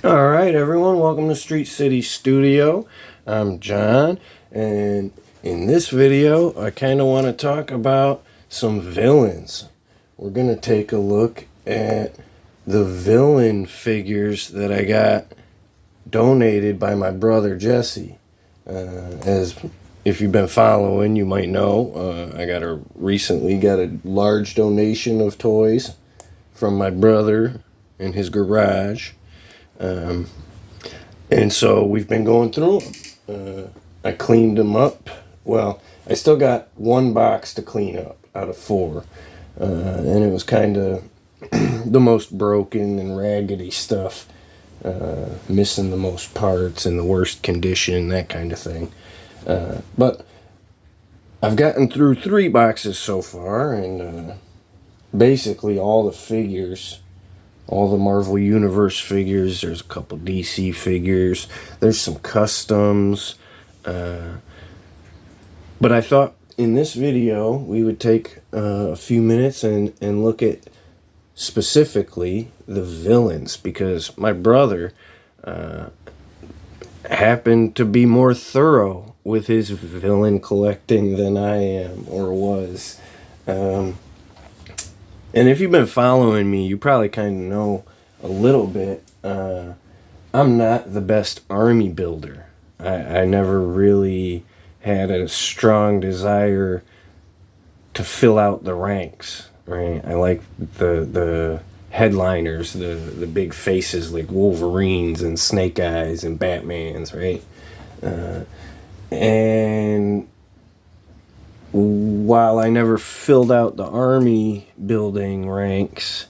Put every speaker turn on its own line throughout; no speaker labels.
All right, everyone, welcome to Street City Studio. I'm John, and in this video, I kind of want to talk about some villains. We're going to take a look at the villain figures that I got donated by my brother Jesse. As if you've been following, you might know, I recently got a large donation of toys from my brother in his garage. And so we've been going through them. I cleaned them up. Well, I still got one box to clean up out of four. And it was kind of the most broken and raggedy stuff. Missing the most parts, in the worst condition, that kind of thing. But I've gotten through 3 boxes so far, and basically all the figures, all the Marvel Universe figures. There's a couple DC figures. There's some customs. But I thought in this video we would take a few minutes and look at specifically the villains, because my brother happened to be more thorough with his villain collecting than I am or was. And if you've been following me, you probably kind of know a little bit. I'm not the best army builder. I never really had a strong desire to fill out the ranks, right? I like the headliners, the big faces like Wolverines and Snake Eyes and Batmans, right? And while I never filled out the army building ranks,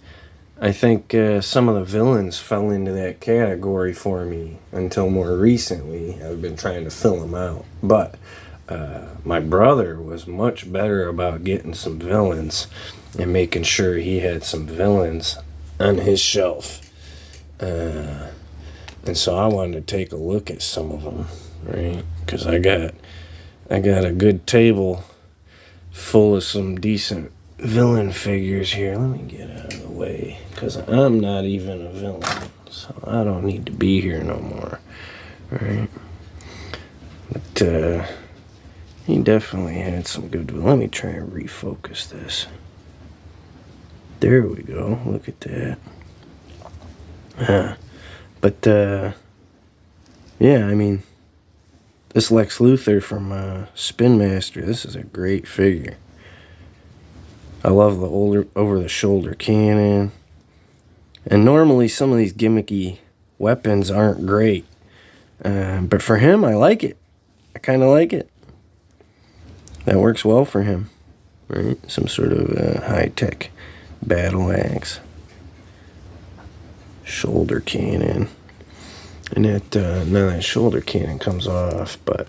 I think some of the villains fell into that category for me until more recently. I've been trying to fill them out. But my brother was much better about getting some villains and making sure he had some villains on his shelf. And so I wanted to take a look at some of them, right? Because I got a good table full of some decent villain figures here. Let me get out of the way, because I'm not even a villain, so I don't need to be here no more, right? But he definitely had some good. Let me try and refocus this. There we go. Look at that. But yeah, I mean, this Lex Luthor from Spin Master, this is a great figure. I love the over-the-shoulder cannon. And normally some of these gimmicky weapons aren't great. But for him, I like it. I kind of like it. That works well for him, right? Some sort of high-tech battle axe. Shoulder cannon. And now that shoulder cannon comes off, but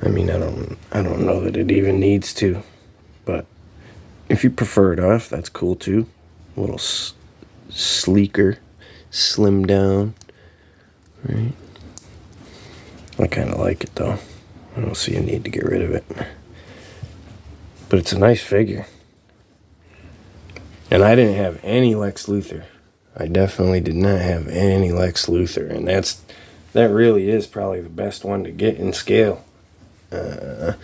I mean, I don't know that it even needs to. But if you prefer it off, that's cool too. A little sleeker, slim down, right? I kind of like it though. I don't see a need to get rid of it. But it's a nice figure. And I didn't have any Lex Luthor. I definitely did not have any Lex Luthor, and that really is probably the best one to get in scale. I'm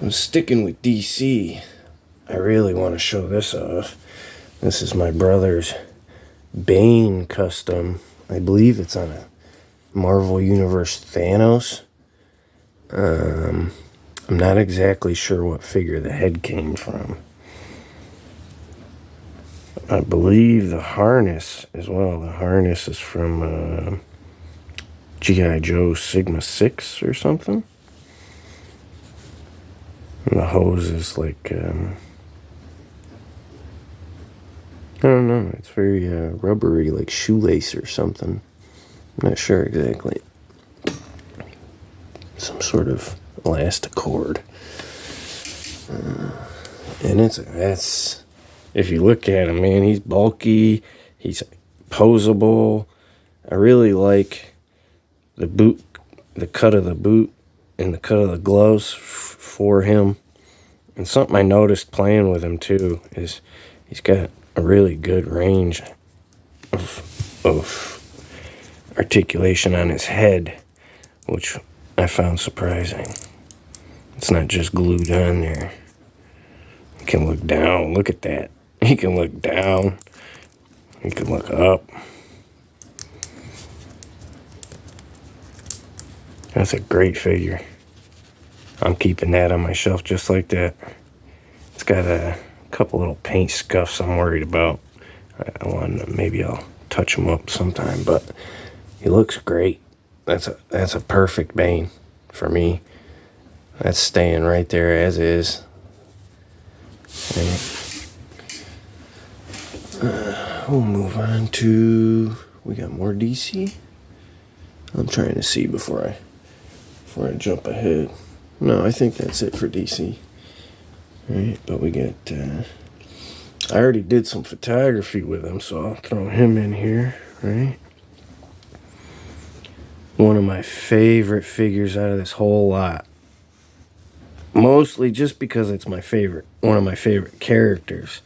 sticking with DC. I really want to show this off. This is my brother's Bane custom. I believe it's on a Marvel Universe Thanos. I'm not exactly sure what figure the head came from. I believe the harness as well. The harness is from G.I. Joe Sigma 6 or something. And the hose is like, I don't know. It's very rubbery, like shoelace or something. I'm not sure exactly. Some sort of elasticord. And that's... If you look at him, man, he's bulky, he's posable. I really like the boot, the cut of the boot and the cut of the gloves for him. And something I noticed playing with him too is he's got a really good range of of articulation on his head, which I found surprising. It's not just glued on there. You can look down. Look at that. He can look down. He can look up. That's a great figure. I'm keeping that on my shelf just like that. It's got a couple little paint scuffs I'm worried about. Maybe I'll touch him up sometime, but he looks great. That's a perfect Bane for me. That's staying right there as is. We'll move on to, we got more DC. I'm trying to see before I jump ahead. No, I think that's it for DC. Right, but we got, I already did some photography with him, so I'll throw him in here, right? One of my favorite figures out of this whole lot. Mostly just because it's my favorite, one of my favorite characters.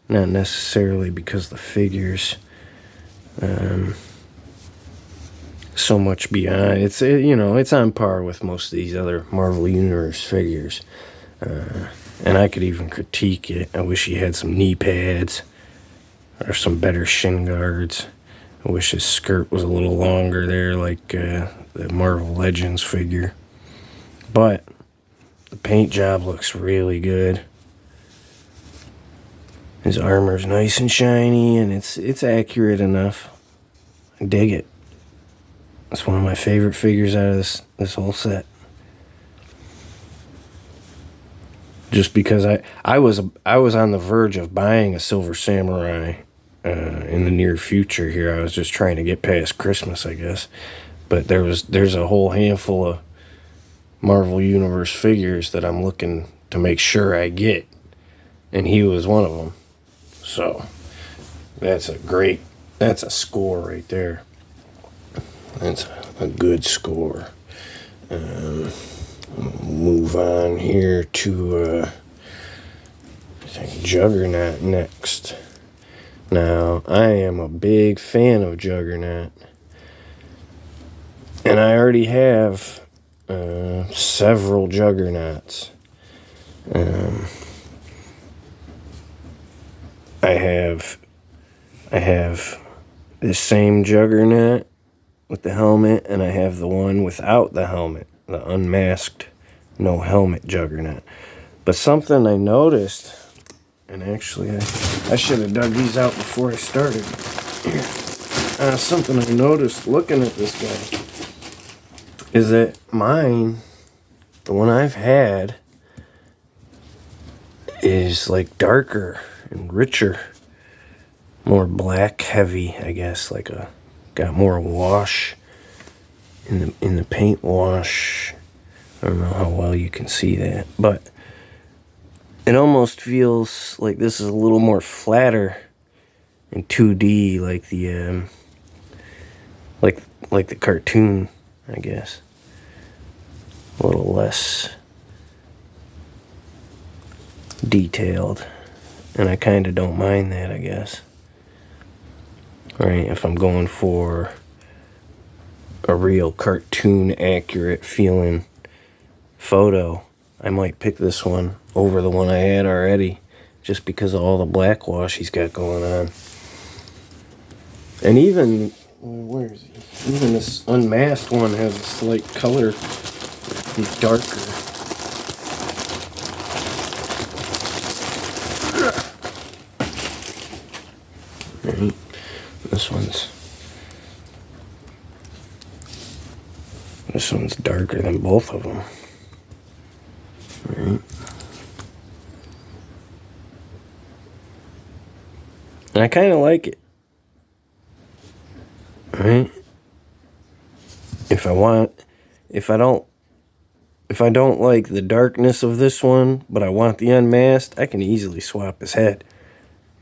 Not necessarily because the figures, so much beyond. It's, it's on par with most of these other Marvel Universe figures. And I could even critique it. I wish he had some knee pads or some better shin guards. I wish his skirt was a little longer there, like the Marvel Legends figure. But the paint job looks really good. His armor's nice and shiny, and it's accurate enough. I dig it. It's one of my favorite figures out of this whole set. Just because I was on the verge of buying a Silver Samurai in the near future here. I was just trying to get past Christmas, I guess. But there's a whole handful of Marvel Universe figures that I'm looking to make sure I get, and he was one of them. So that's a score right there. That's a good score. Move on here to I think Juggernaut next. Now, I am a big fan of Juggernaut, and I already have several Juggernauts. I have this same Juggernaut with the helmet, and I have the one without the helmet, the unmasked, no helmet Juggernaut. But something I noticed, and actually I should have dug these out before I started. Something I noticed looking at this guy is that mine, the one I've had, is like darker and richer, more black heavy, I guess, got more wash in the paint wash. I don't know how well you can see that, but it almost feels like this is a little more flatter in 2D, like the like the cartoon, I guess. A little less detailed, and I kind of don't mind that, I guess. Right, if I'm going for a real cartoon accurate feeling photo, I might pick this one over the one I had already, just because of all the black wash he's got going on. And even, where is he? Even this unmasked one has a slight color. He's darker. Right. This one's darker than both of them. Right. And I kind of like it. Right? If I don't like the darkness of this one, but I want the unmasked, I can easily swap his head.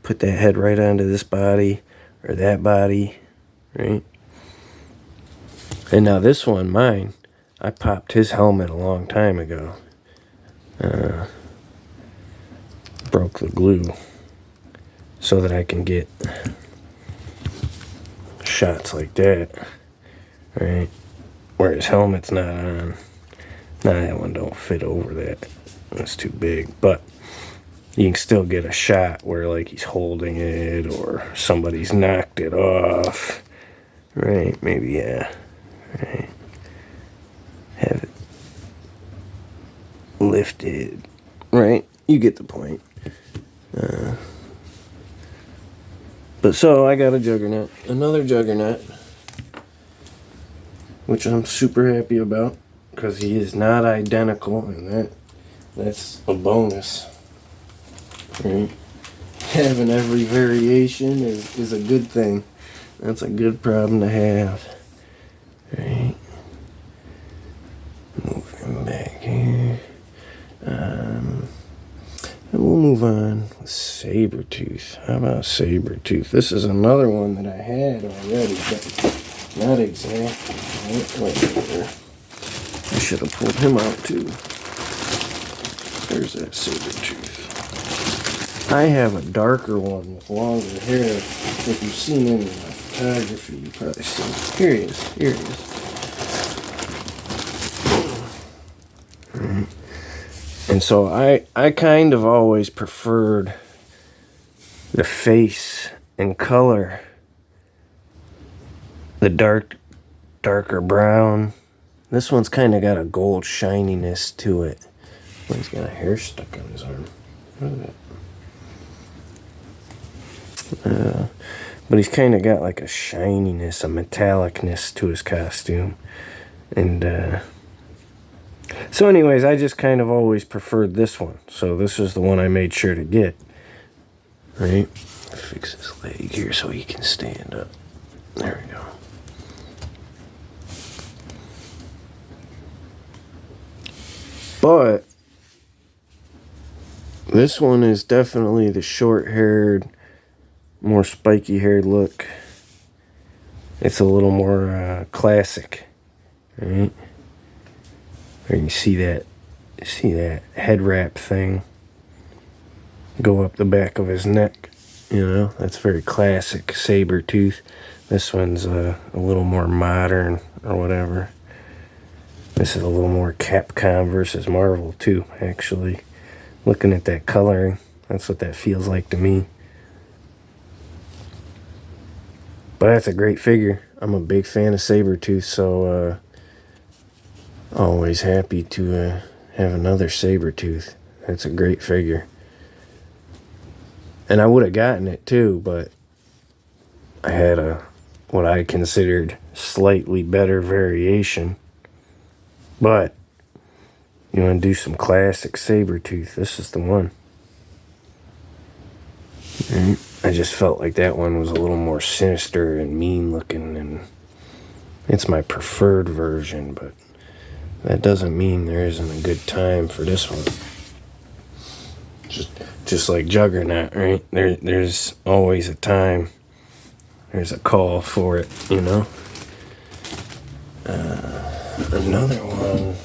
Put that head right onto this body or that body, right? And now this one, mine, I popped his helmet a long time ago. Broke the glue so that I can shots like that, right? Where his helmet's not on. Nah, that one don't fit over that. That's too big. But you can still get a shot where like he's holding it or somebody's knocked it off. Right, maybe, yeah. Right. Have it lifted. Right, you get the point. But so I got a Juggernaut, another Juggernaut, which I'm super happy about because he is not identical, and that's a bonus. Right? Having every variation is a good thing. That's a good problem to have. Right? Moving back here. And we'll move on with Sabretooth. How about Sabretooth? This is another one that I had already, but not exactly. Right there. I should have pulled him out too. There's that Sabretooth. I have a darker one with longer hair. If you've seen any of my photography, you've probably seen it. Here he is. Here he is. And so I kind of always preferred the face and color, the darker brown. This one's kind of got a gold shininess to it. Oh, he's got a hair stuck on his arm. Look at that. But he's kind of got like a shininess, a metallicness to his costume. And so anyways, I just kind of always preferred this one. So this is the one I made sure to get. Right? Fix his leg here so he can stand up. There we go. But this one is definitely the short-haired, more spiky-haired look. It's a little more classic. Right? Or you see that head wrap thing go up the back of his neck. You know, that's very classic Sabretooth. This one's a little more modern or whatever. This is a little more Capcom versus Marvel too, actually. Looking at that coloring, that's what that feels like to me. But that's a great figure. I'm a big fan of Sabretooth, so always happy to have another Sabretooth. That's a great figure. And I would have gotten it too, but I had what I considered slightly better variation. But you want to do some classic Sabretooth, this is the one. Right? I just felt like that one was a little more sinister and mean looking, and it's my preferred version, but that doesn't mean there isn't a good time for this one. Just like Juggernaut, right? There's always a time. There's a call for it, you know? Another one.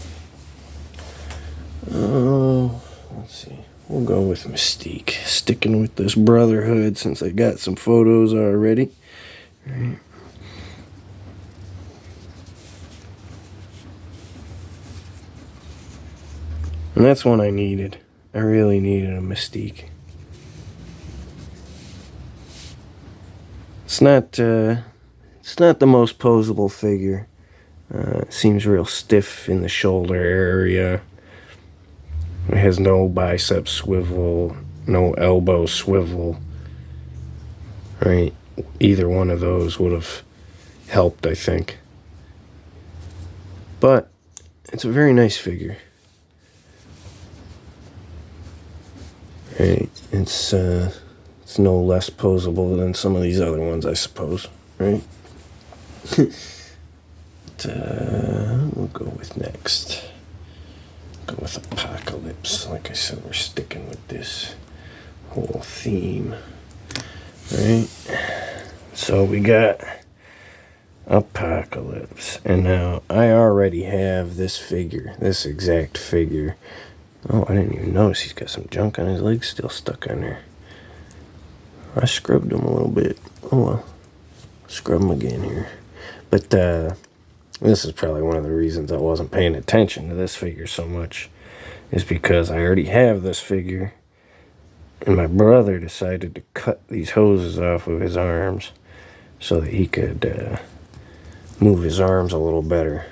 Oh, let's see. We'll go with Mystique. Sticking with this Brotherhood since I got some photos already. Right. And that's one I needed. I really needed a Mystique. It's not the most posable figure. It seems real stiff in the shoulder area. It has no bicep swivel, no elbow swivel. Right? Either one of those would have helped, I think. But it's a very nice figure. Right? It's no less posable than some of these other ones, I suppose. Right? We'll go with next. Go with Apocalypse. Like I said, we're sticking with this whole theme. Right? So we got Apocalypse. And now I already have this figure, this exact figure. Oh, I didn't even notice he's got some junk on his legs still stuck on there. I scrubbed him a little bit. Oh well. scrub them again here. But this is probably one of the reasons I wasn't paying attention to this figure so much, is because I already have this figure, and my brother decided to cut these hoses off of his arms so that he could move his arms a little better.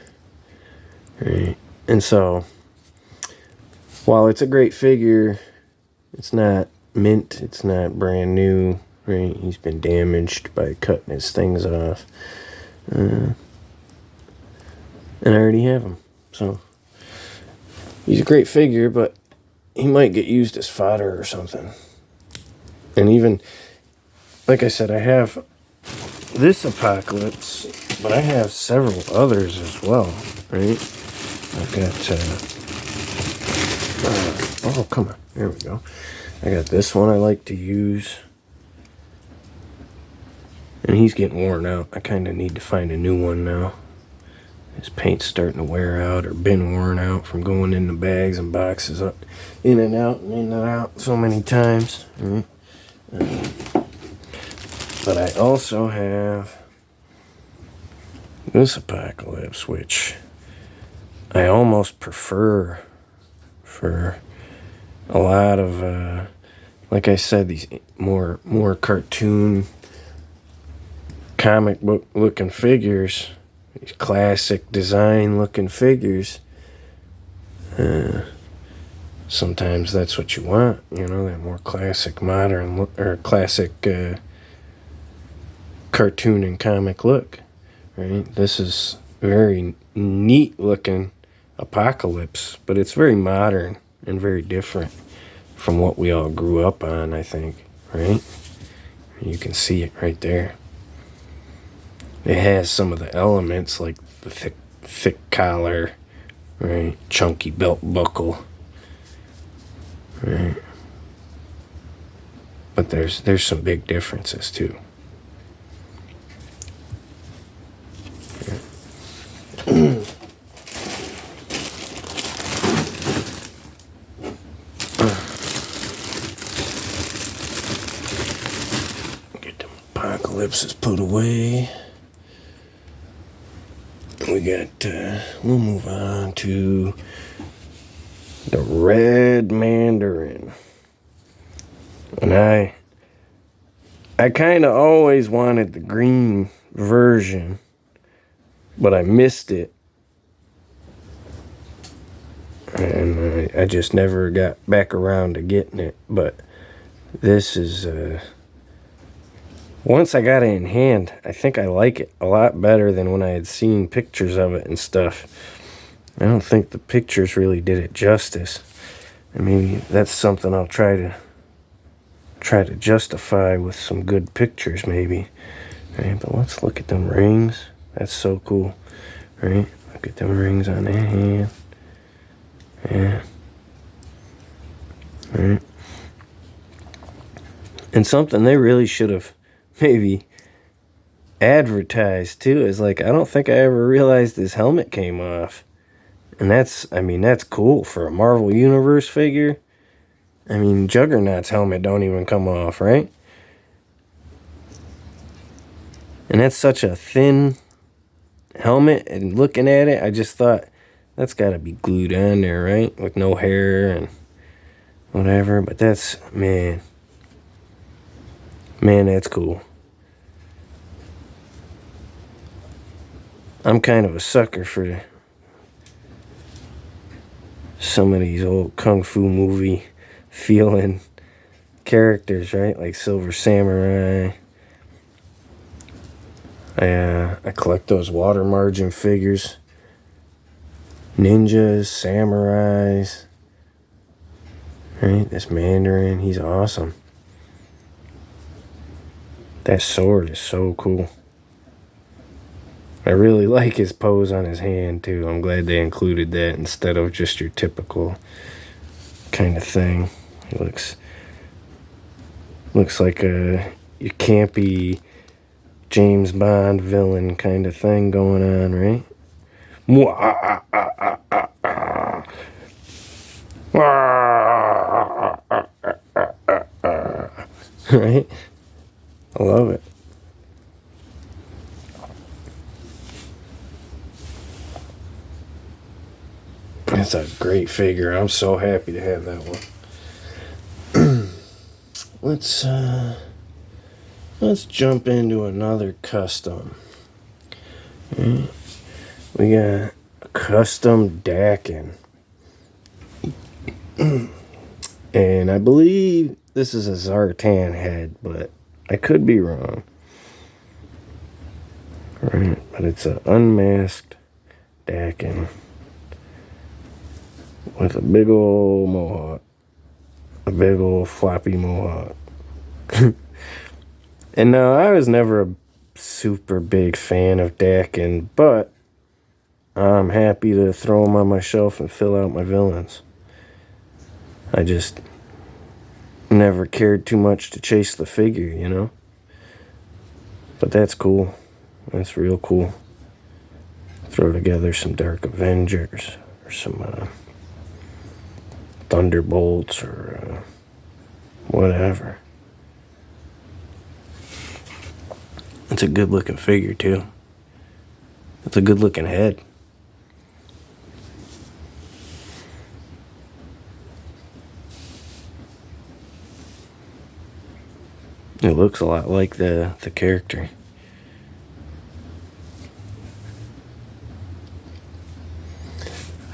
Right? And so, while it's a great figure, it's not mint, it's not brand new, right? He's been damaged by cutting his things off. And I already have him. So, he's a great figure, but he might get used as fodder or something. And even, like I said, I have this Apocalypse, but I have several others as well, right? I've got, oh, come on. There we go. I got this one I like to use. And he's getting worn out. I kind of need to find a new one now. His paint's starting to wear out or been worn out from going in the bags and boxes up, in and out and in and out so many times. Right? But I also have this Apocalypse, which I almost prefer for a lot of, like I said, these more cartoon, comic book looking figures, these classic design looking figures. Sometimes that's what you want, you know, that more classic modern look, or classic cartoon and comic look, right? This is very neat looking Apocalypse, but it's very modern and very different from what we all grew up on, I think, right? You can see it right there. It has some of the elements like the thick collar, right? Chunky belt buckle, right? But there's some big differences too. Get them Apocalypses put away. We got, we'll move on to the Red Mandarin. And I kind of always wanted the green version, but I missed it. And I just never got back around to getting it. But this is, once I got it in hand, I think I like it a lot better than when I had seen pictures of it and stuff. I don't think the pictures really did it justice. And maybe that's something I'll try to justify with some good pictures maybe. Right, but let's look at them rings. That's so cool. Right? Look at them rings on that hand. Yeah. Right. And something they really should have maybe advertised too is, like, I don't think I ever realized his helmet came off. And that's cool for a Marvel Universe figure. I mean, Juggernaut's helmet don't even come off, right? And that's such a thin helmet, and looking at it, I just thought, that's got to be glued on there, right? With no hair and whatever. But that's, man, that's cool. I'm kind of a sucker for some of these old kung fu movie feeling characters, right? Like Silver Samurai. I collect those water margin figures. Ninjas, samurais. Right? This Mandarin, he's awesome. That sword is so cool. I really like his pose on his hand too. I'm glad they included that instead of just your typical kind of thing. He looks like a campy James Bond villain kind of thing going on, right? Right? I love it. That's a great figure. I'm so happy to have that one. Let's jump into another custom. We got a custom Dakin. And I believe this is a Zartan head, but I could be wrong. Right, but it's an unmasked Dakin with a big old mohawk. A big old floppy mohawk. And now, I was never a super big fan of Dakin, but I'm happy to throw them on my shelf and fill out my villains. I just never cared too much to chase the figure, you know? But that's cool. That's real cool. Throw together some Dark Avengers or some Thunderbolts or whatever. It's a good looking figure too. It's a good looking head. It looks a lot like the character.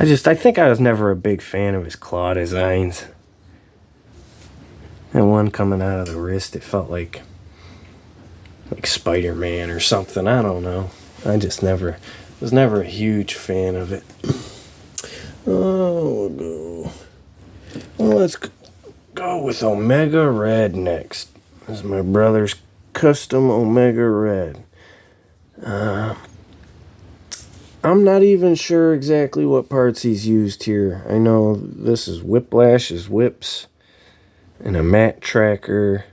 I think I was never a big fan of his claw designs. And one coming out of the wrist, it felt like Spider-Man or something. I don't know. I just was never a huge fan of it. Well, let's go with Omega Red next. This is my brother's custom Omega Red. I'm not even sure exactly what parts he's used here. I know this is Whiplash's whips and a mat tracker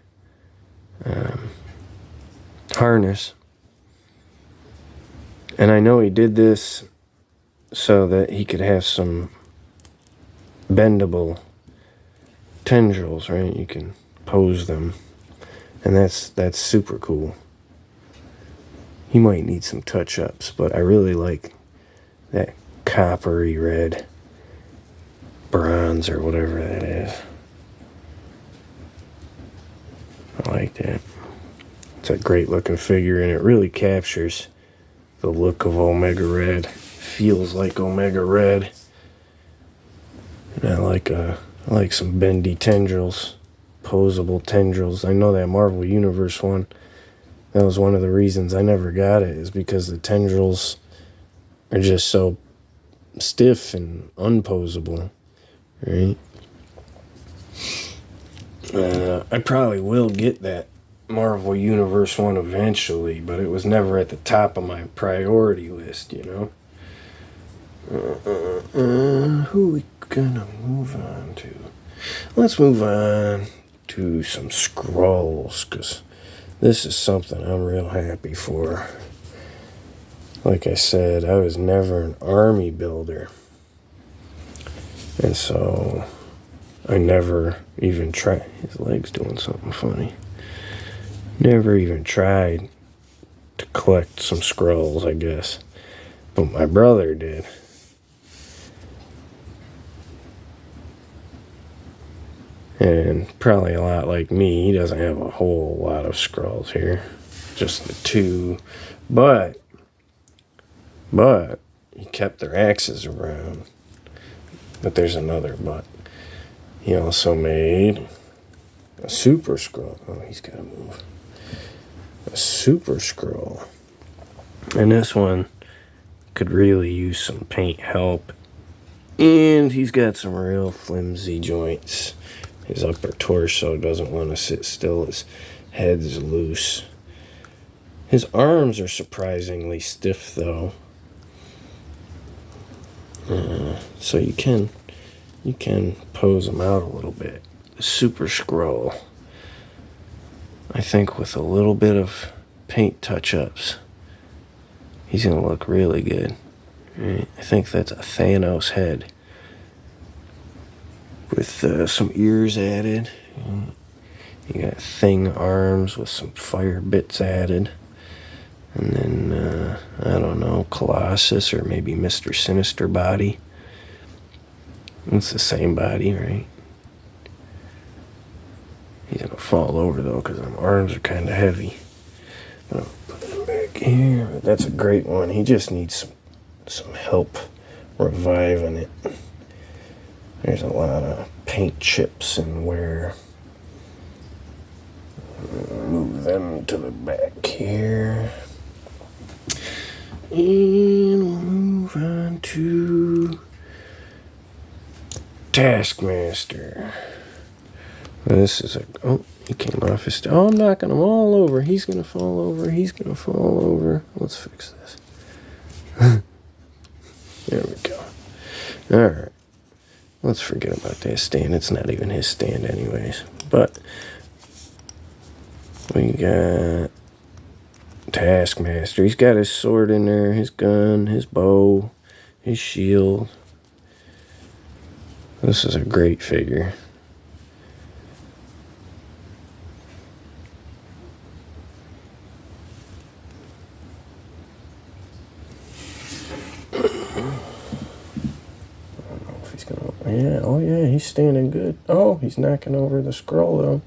harness. And I know he did this so that he could have some bendable tendrils, right? You can pose them. And that's super cool. He might need some touch-ups, but I really like that coppery red, bronze or whatever that is. I like that. It's a great looking figure, and it really captures the look of Omega Red. Feels like Omega Red. And I like some bendy tendrils, posable tendrils. I know that Marvel Universe one, that was one of the reasons I never got it, is because the tendrils are just so stiff and unposable, right? I probably will get that Marvel Universe one eventually, but it was never at the top of my priority list, you know? Who we gonna move on to? Let's move on to some Skrulls, because this is something I'm real happy for. Like I said, I was never an army builder. And so I never even tried. His leg's doing something funny. Never even tried to collect some Skrulls, I guess. But my brother did. And probably a lot like me, he doesn't have a whole lot of Skrulls here. Just the two. But he kept their axes around. But there's another but. He also made a Super Skrull. Oh, he's got to move. A Super Skrull. And this one could really use some paint help. And he's got some real flimsy joints. His upper torso doesn't want to sit still. His head's loose. His arms are surprisingly stiff, though. So you can pose him out a little bit. The Super Skrull, I think with a little bit of paint touch-ups, he's going to look really good. Right? I think that's a Thanos head with some ears added. You got Thing arms with some fire bits added. And then, I don't know, Colossus or maybe Mr. Sinister body. It's the same body, right? He's gonna fall over though because my arms are kind of heavy. I'll put him back here. But that's a great one. He just needs some help reviving it. There's a lot of paint chips and wear. Move them to the back here. And we'll move on to Taskmaster. This is he came off his... I'm knocking him all over. He's going to fall over. He's going to fall over. Let's fix this. There we go. All right. Let's forget about that stand. It's not even his stand anyways. But we got Taskmaster. He's got his sword in there, his gun, his bow, his shield. This is a great figure. Yeah, oh yeah, he's standing good. Oh, he's knocking over the scroll though.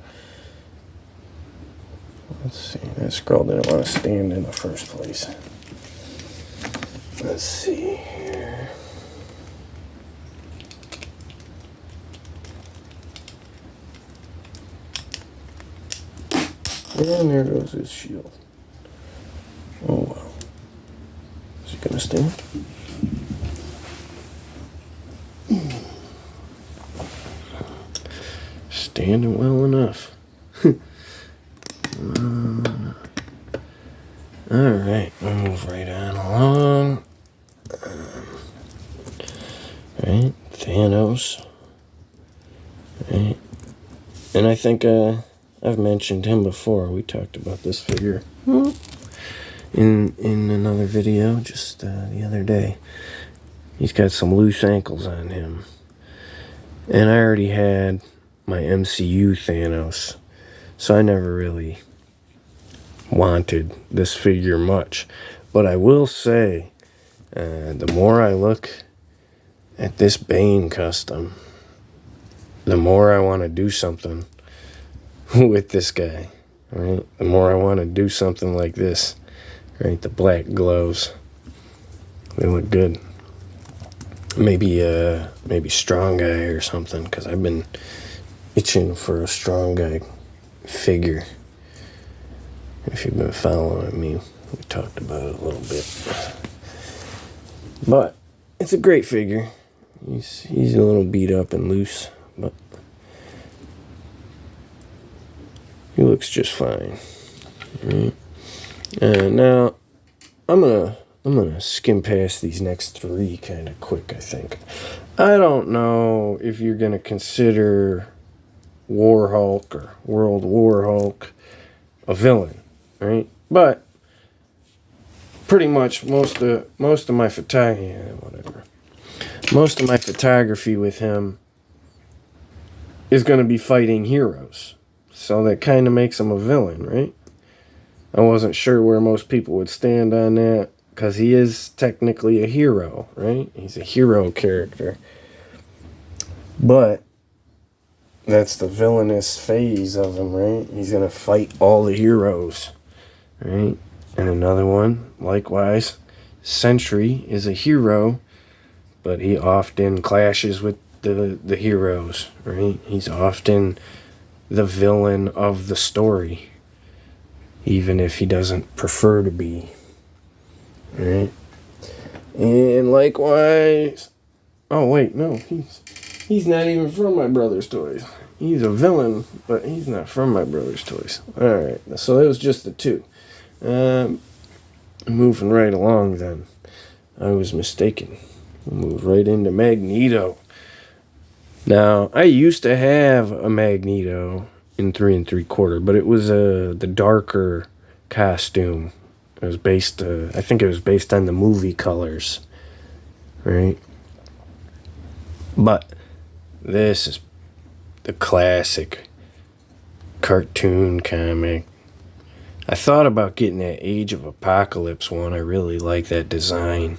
Let's see, that scroll didn't want to stand in the first place. Let's see here. And there goes his shield. Oh wow. Is he gonna stand? Standing well enough. Alright, we'll move right on along. Right, Thanos. Right. And I think I've mentioned him before. We talked about this figure in another video just the other day. He's got some loose ankles on him. And I already had my MCU Thanos, so I never really wanted this figure much. But I will say, the more I look at this Bane custom, the more I want to do something with this guy. Right? The more I want to do something like this. Right? The black gloves, they look good. Maybe Strong Guy or something, because I've been itching for a Strong Guy figure. If you've been following me, we talked about it a little bit. But it's a great figure. He's a little beat up and loose, but he looks just fine. Right. And now I'm gonna skim past these next three kind of quick, I think. I don't know if you're gonna consider War Hulk or World War Hulk a villain, right? But pretty much most of my photography with him is gonna be fighting heroes. So that kind of makes him a villain, right? I wasn't sure where most people would stand on that, because he is technically a hero, right? He's a hero character. But that's the villainous phase of him, right? He's going to fight all the heroes, right? And another one, likewise, Sentry is a hero, but he often clashes with the heroes, right? He's often the villain of the story, even if he doesn't prefer to be. Right? And likewise... Oh, wait, no. He's not even from My Brother's Toys. He's a villain, but he's not from My Brother's Toys. Alright, so that was just the two. Moving right along then. I was mistaken. We'll move right into Magneto. Now, I used to have a Magneto in 3 3/4, but it was the darker costume. It was based, I think it was based on the movie colors, right? But this is the classic cartoon comic. I thought about getting that Age of Apocalypse one. I really like that design.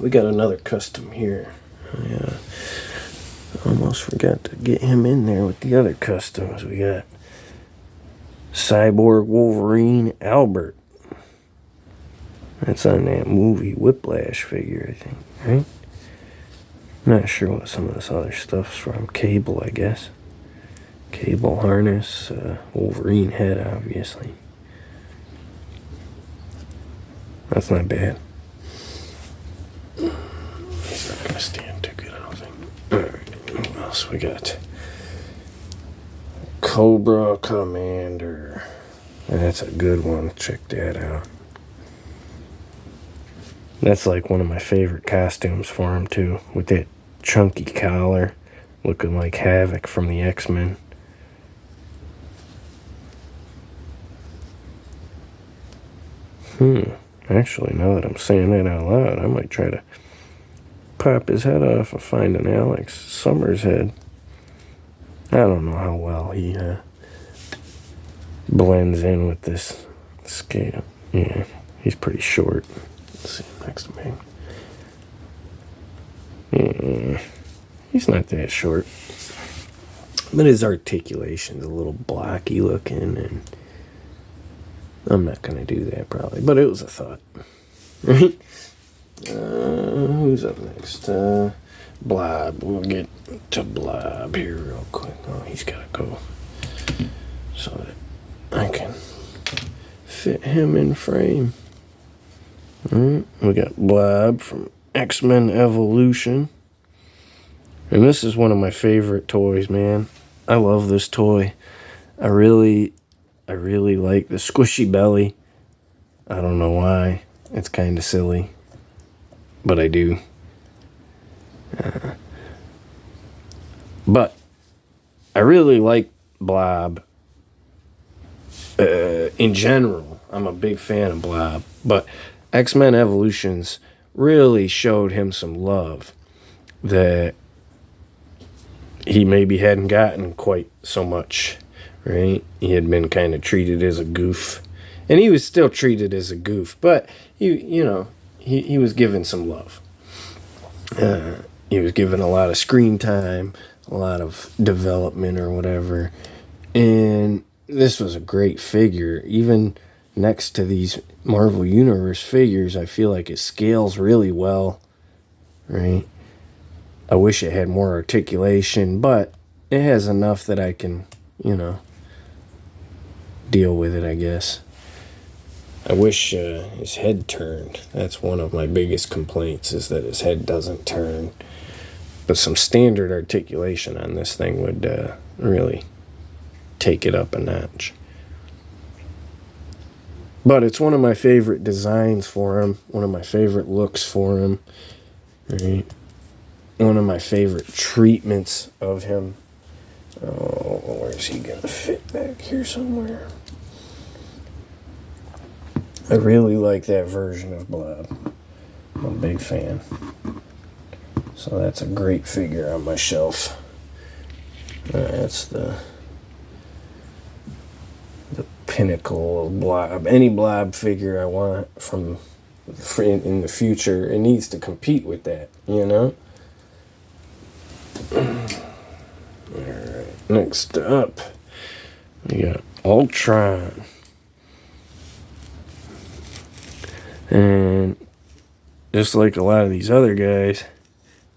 We got another custom here. I almost forgot to get him in there with the other customs. We got Cyborg Wolverine Albert. That's on that movie Whiplash figure, I think, right? Not sure what some of this other stuff's from. Cable, I guess. Cable harness, Wolverine head, obviously. That's not bad. He's not gonna stand too good, I don't think. Alright, what else we got? Cobra Commander. That's a good one. Check that out. That's like one of my favorite costumes for him, too. With that chunky collar, looking like Havoc from the X-Men. Actually, now that I'm saying that out loud, I might try to pop his head off and find an Alex Summers head. I don't know how well he blends in with this scale. Yeah, he's pretty short. Let's see, next to me. Yeah, he's not that short. But his articulation's a little blocky looking, and I'm not going to do that probably, but it was a thought. Right? Who's up next? Blob. We'll get to Blob here real quick. Oh, he's got to go so that I can fit him in frame. Alright, we got Blob from X-Men Evolution. And this is one of my favorite toys, man. I love this toy. I really like the squishy belly. I don't know why. It's kind of silly. But I do. But I really like Blob. In general, I'm a big fan of Blob. But X-Men Evolutions really showed him some love that he maybe hadn't gotten quite so much. Right? He had been kind of treated as a goof. And he was still treated as a goof. But, he was given some love. He was given a lot of screen time, a lot of development or whatever. And this was a great figure. Even next to these Marvel Universe figures, I feel like it scales really well. Right? I wish it had more articulation, but it has enough that I can, deal with it, I guess. I wish his head turned. That's one of my biggest complaints, is that his head doesn't turn. But some standard articulation on this thing would really take it up a notch. But it's one of my favorite designs for him, one of my favorite looks for him, right? One of my favorite treatments of him. Oh, where's he gonna fit back here somewhere? I really like that version of Blob. I'm a big fan. So that's a great figure on my shelf. That's the pinnacle of Blob. Any Blob figure I want in the future, it needs to compete with that, Alright, next up, we got Ultron. And just like a lot of these other guys,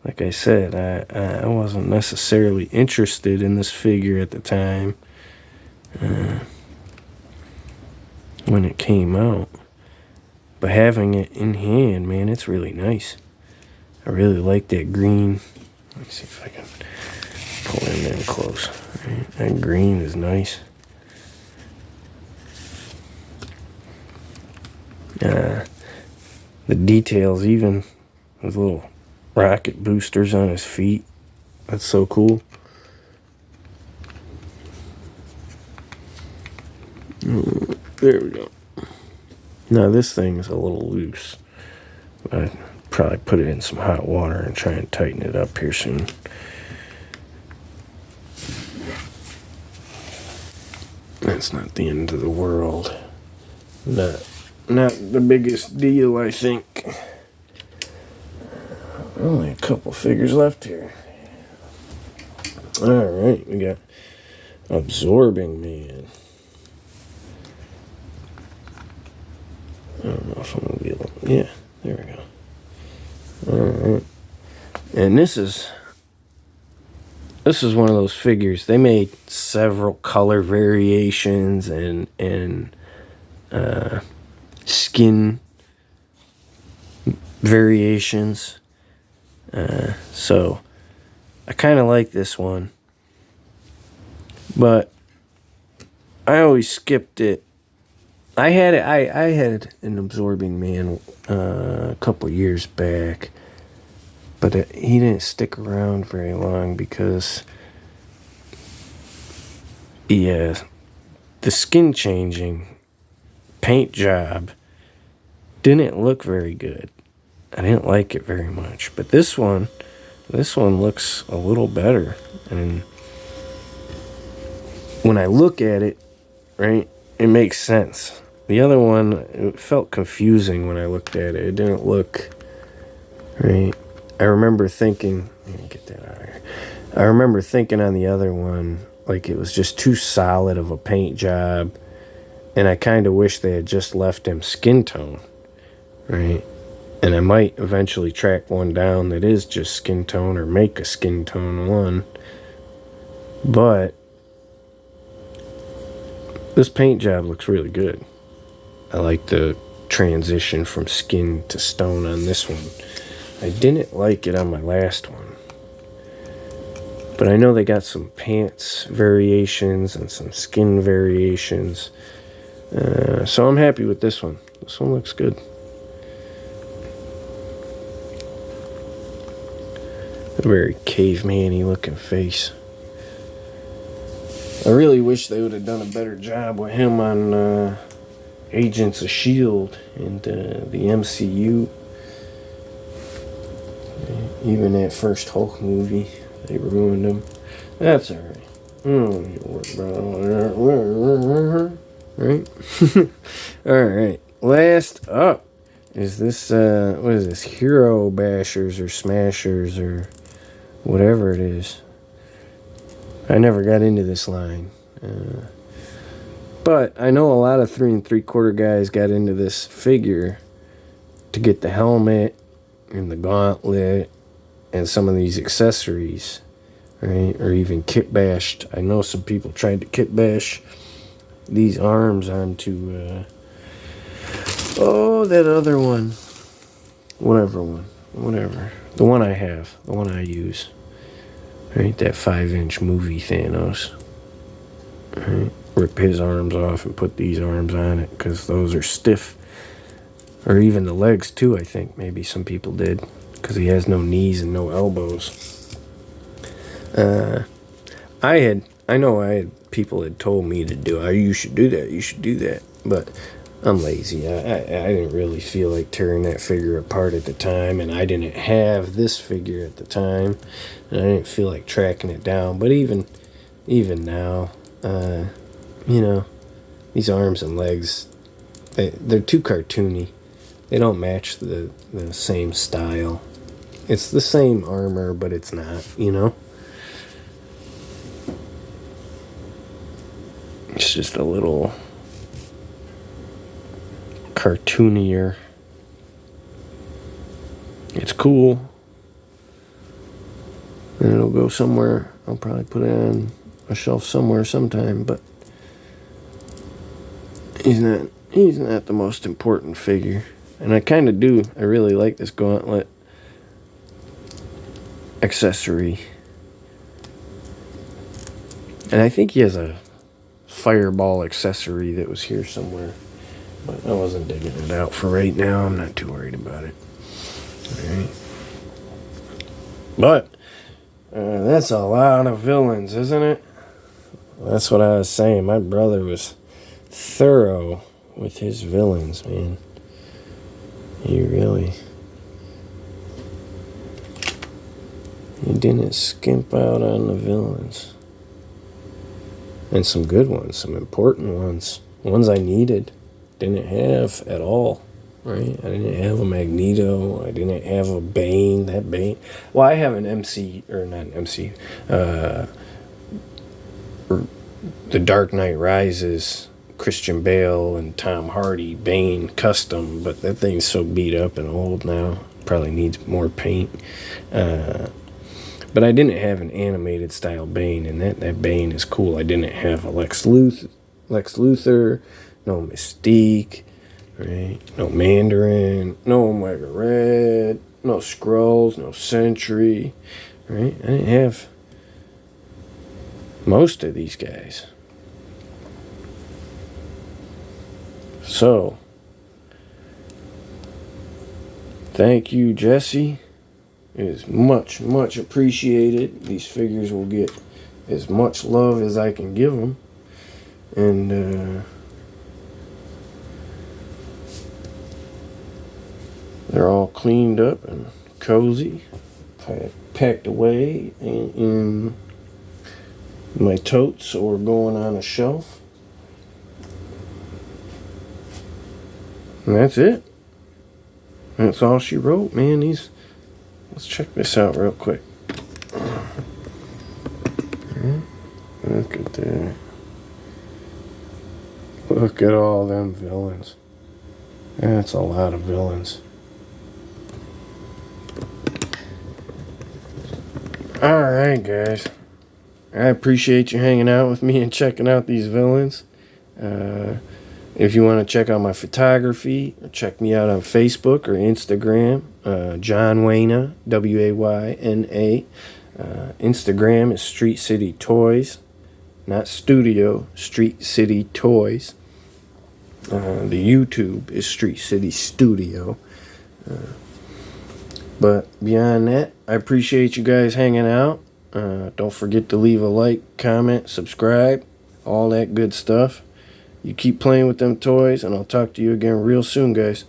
like I said, I wasn't necessarily interested in this figure at the time when it came out. But having it in hand, man, it's really nice. I really like that green. Let me see if I can pull him in close. Right, that green is nice. The details, even with little rocket boosters on his feet. That's so cool. There we go. Now this thing is a little loose. I'd probably put it in some hot water and try and tighten it up here soon. That's not the end of the world. Not the biggest deal, I think. Only a couple figures left here. Alright, we got Absorbing Man. I don't know if I'm going to be able to... Yeah, there we go. Alright. And this is one of those figures. They made several color variations and skin variations. So I kind of like this one, but I always skipped it. I had an Absorbing Man a couple years back, but he didn't stick around very long because the skin changing paint job didn't look very good. I didn't like it very much, but this one looks a little better. And when I look at it, right, it makes sense. The other one, it felt confusing when I looked at it. It didn't look right. I remember thinking, let me get that out of here. I remember thinking on the other one, like it was just too solid of a paint job, and I kind of wish they had just left him skin tone, right? And I might eventually track one down that is just skin tone or make a skin tone one. But this paint job looks really good. I like the transition from skin to stone on this one. I didn't like it on my last one. But I know they got some pants variations and some skin variations. So I'm happy with this one. This one looks good. A very caveman-y looking face. I really wish they would have done a better job with him on Agents of S.H.I.E.L.D. and the MCU. Even that first Hulk movie, they ruined him. That's alright. Right? Alright. Last up is this, what is this? Hero Bashers or Smashers or whatever it is. I never got into this line. But I know a lot of 3 3/4 guys got into this figure to get the helmet and the gauntlet and some of these accessories, right? Or even kit bashed. I know some people tried to kit bash these arms onto, that other one. Whatever. The one I have. The one I use. Right? That 5-inch movie Thanos. Right? Rip his arms off and put these arms on it because those are stiff. Or even the legs too, I think. Maybe some people did. Because he has no knees and no elbows. I know people had told me to do it. You should do that. But I'm lazy. I didn't really feel like tearing that figure apart at the time, and I didn't have this figure at the time, and I didn't feel like tracking it down. But even now, these arms and legs, they're too cartoony. They don't match the same style. It's the same armor, but it's not, It's just a little cartoonier. It's cool. And it'll go somewhere. I'll probably put it on a shelf somewhere sometime, but he's not the most important figure. And I really like this gauntlet accessory. And I think he has a fireball accessory that was here somewhere. But I wasn't digging it out for right now. I'm not too worried about it. Alright. But that's a lot of villains, isn't it? That's what I was saying. My brother was thorough with his villains, man. He didn't skimp out on the villains. And some good ones, some important ones. Ones I needed. Didn't have at all. right? I didn't have a Magneto. I didn't have a Bane. That Bane. Well, I have an MC, or not an MC. The Dark Knight Rises, Christian Bale and Tom Hardy Bane custom, but that thing's so beat up and old now. Probably needs more paint. But I didn't have an animated style Bane, and that Bane is cool. I didn't have a Lex Luthor, no Mystique, right? No Mandarin, no Omega Red, no Skrulls, no Sentry, right? I didn't have most of these guys. So, thank you, Jesse. It is much, much appreciated. These figures will get as much love as I can give them. And they're all cleaned up and cozy, packed away in my totes or going on a shelf. And that's it. That's all she wrote, man. Let's check this out real quick. Look at that. Look at all them villains. That's a lot of villains. Alright, guys. I appreciate you hanging out with me and checking out these villains. If you want to check out my photography, check me out on Facebook or Instagram. John Wayna, Wayna. Instagram is Street City Toys, not Studio, Street City Toys. The YouTube is Street City Studio. But beyond that, I appreciate you guys hanging out. Don't forget to leave a like, comment, subscribe, all that good stuff. You keep playing with them toys, and I'll talk to you again real soon, guys.